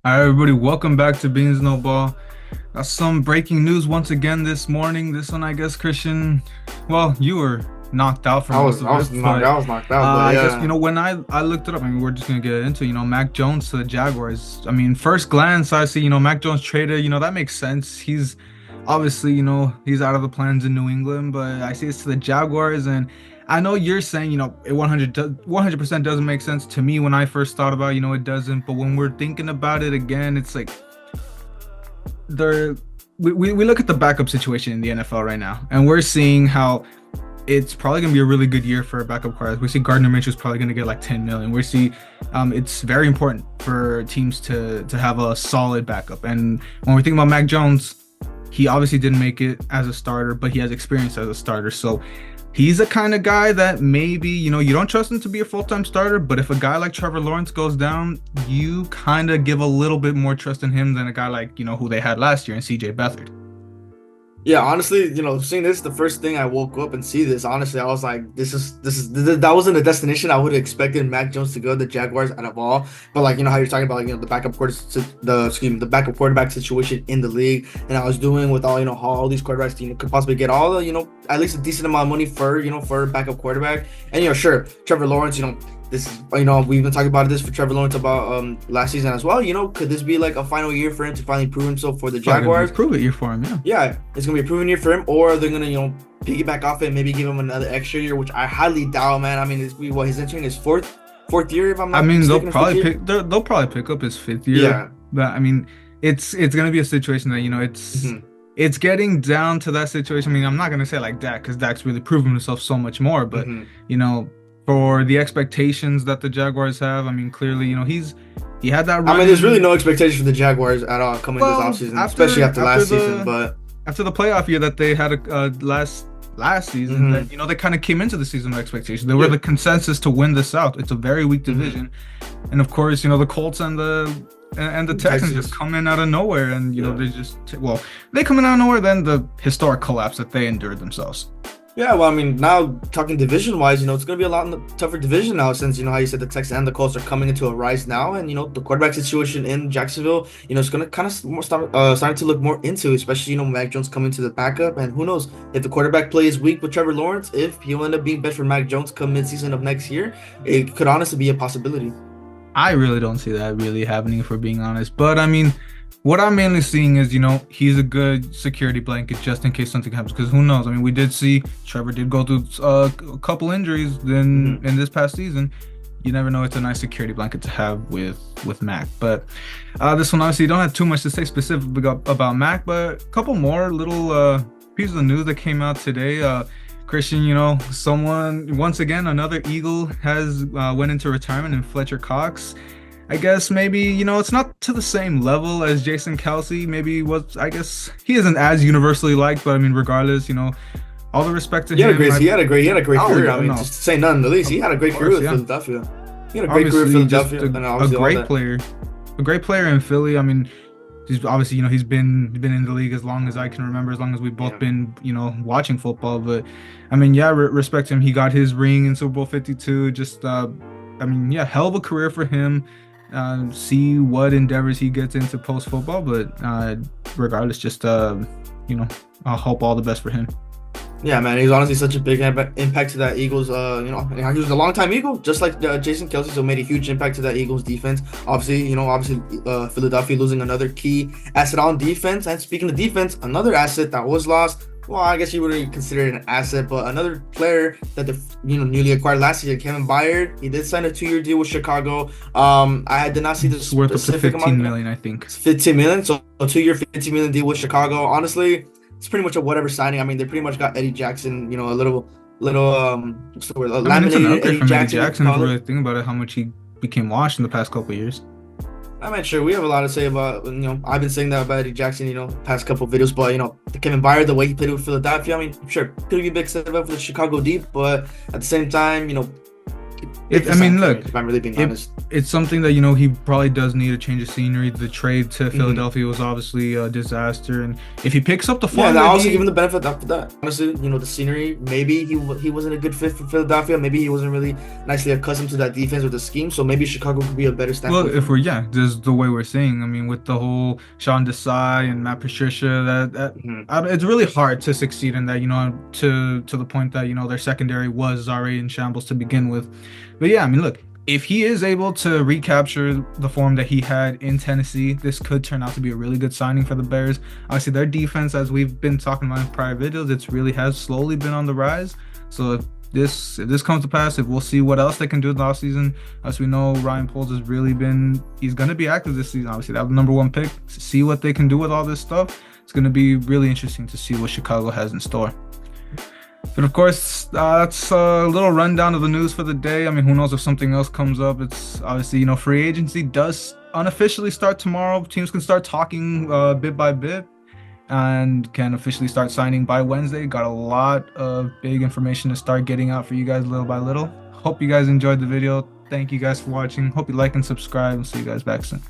Hi, everybody. Welcome back to Beans No Ball. Got some breaking news once again this morning. This one, I guess, Christian. Well, you were knocked out for I most was of I it, was knocked but I was knocked out, but I guess yeah. when I looked it up. I mean, we're just gonna get into Mac Jones to the Jaguars. I mean, first glance, I see Mac Jones traded. That makes sense. He's obviously he's out of the plans in New England, but I see it's to the Jaguars, and I know you're saying it 100% doesn't make sense to me when I first thought about it doesn't, but when we're thinking about it again, it's like there we look at the backup situation in the NFL right now, and we're seeing how it's probably going to be a really good year for backup quarterbacks. We see Gardner Minshew's probably going to get like 10 million. We see it's very important for teams to have a solid backup. And when we think about Mac Jones, he obviously didn't make it as a starter, but he has experience as a starter. So he's the kind of guy that maybe, you don't trust him to be a full-time starter, but if a guy like Trevor Lawrence goes down, you kind of give a little bit more trust in him than a guy like, who they had last year in CJ Beathard. Yeah, honestly, seeing this, the first thing I woke up and see this, honestly, I was like, that wasn't a destination I would have expected Mac Jones to go, the Jaguars out of all. But like, how you're talking about, like, the backup quarterback situation in the league, and I was doing with all, how all these quarterbacks, could possibly get all the, at least a decent amount of money for a backup quarterback. And sure, Trevor Lawrence, this is, we've been talking about this for Trevor Lawrence about last season as well. Could this be like a final year for him to finally prove himself for the Probably gonna be a Jaguars? prove it year for him, yeah. Yeah, it's gonna be a proven year for him, or they're gonna, piggyback off it and maybe give him another extra year, which I highly doubt, man. I mean, he's entering his fourth year, if I'm I not mean, mistaken, fifth year. they'll probably pick up his fifth year, Yeah. but I mean, it's gonna be a situation that Hmm. it's getting down to that situation. I mean, I'm not gonna say like Dak because Dak's really proven himself so much more, but Hmm. you know, for the expectations that the Jaguars have, I mean, clearly, he had that I run mean, there's really in. no expectation for the Jaguars at all coming this Well, offseason, especially after last season. But after the playoff year that they had last season, hmm that they kind of came into the season with expectations. They were yeah, the consensus to win the South. It's a very weak hmm division, and of course, the Colts and the Texans just Texans. come in out of nowhere, and Yeah. they come in out of nowhere. Then the historic collapse that they endured themselves. Yeah, well, I mean, now talking division wise, it's going to be a lot tougher division now since, how you said the Texans and the Colts are coming into a rise now. And, the quarterback situation in Jacksonville, it's going to kind of starting to look more into, especially, Mac Jones coming to the backup. And who knows if the quarterback play is weak with Trevor Lawrence, if he'll end up being better for Mac Jones come mid-season of next year, it could honestly be a possibility. I really don't see that really happening, if we're being honest. But I mean, what I'm mainly seeing is, he's a good security blanket just in case something happens. Because who knows? I mean, we did see Trevor did go through a couple injuries then Hmm. in this past season. You never know. It's a nice security blanket to have with Mac. But this one obviously don't have too much to say specific about Mac, but a couple more little pieces of news that came out today. Christian, someone once again another Eagle has went into retirement in Fletcher Cox. I guess maybe, it's not to the same level as Jason Kelsey. Maybe I guess he isn't as universally liked, but I mean, regardless, all the respect to He had a him. great, he had a great, he had a great Oh career. yeah, I mean, no, just to say none the least, he of had a great career course, with yeah. Philadelphia. He had a great career with Obviously, just Philadelphia, and a obviously all great that. player, a great player in Philly. I mean, he's obviously, he's been in the league as long as I can remember, as long as we've both Yeah. been, watching football. But I mean, yeah, respect him. He got his ring in Super Bowl 52. Just, I mean, yeah, hell of a career for him. See what endeavors he gets into post football, but regardless, just you know, I hope all the best for him. Yeah, man, he's honestly such a big impact to that Eagles. He was a long-time Eagle, just like Jason Kelsey, so made a huge impact to that Eagles defense. Obviously, Philadelphia losing another key asset on defense. And speaking of defense, another asset that was lost. Well, I guess you wouldn't consider it an asset, but another player that the newly acquired last season, Kevin Byard, he did sign a 2-year deal with Chicago. I did not see the It's worth up to specific 15 amount. million, I think. It's 15 million, so a 2-year 15 million deal with Chicago. Honestly, it's pretty much a whatever signing. I mean, they pretty much got Eddie Jackson, a little what's the word, I mean, it's an laminated upgrade Eddie from Eddie Jackson, you could Jackson if call we it. really think about it, how much he became washed in the past couple of years. I mean, sure, we have a lot to say about, I've been saying that about Eddie Jackson, past couple of videos, but, the Kevin Byard, the way he played with Philadelphia, I mean, sure, could be a big step up for the Chicago deep, but at the same time, If I they sign mean, for me, look, if I'm really being it honest. it's something that he probably does need a change of scenery. The trade to Hmm. Philadelphia was obviously a disaster, and if he picks up the Yeah, form and I that also give he him the benefit after that. Honestly, the scenery. Maybe he wasn't a good fit for Philadelphia. Maybe he wasn't really nicely accustomed to that defense or the scheme. So maybe Chicago could be a better well, standpoint for if him. we're yeah, this is the way we're seeing. I mean, with the whole Sean Desai and Matt Patricia, Hmm. it's really hard to succeed in that. To the point that their secondary was already in shambles to begin with. But yeah, I mean, look, if he is able to recapture the form that he had in Tennessee, this could turn out to be a really good signing for the Bears. Obviously, their defense, as we've been talking about in prior videos, it's really has slowly been on the rise. So if this comes to pass, if we'll see what else they can do in the offseason. As we know, Ryan Poles has really he's going to be active this season. Obviously, that was the number one pick. See what they can do with all this stuff. It's going to be really interesting to see what Chicago has in store. But of course, that's a little rundown of the news for the day. I mean, who knows if something else comes up? It's obviously, free agency does unofficially start tomorrow. Teams can start talking bit by bit and can officially start signing by Wednesday. Got a lot of big information to start getting out for you guys little by little. Hope you guys enjoyed the video. Thank you guys for watching. Hope you like and subscribe, and see you guys back soon.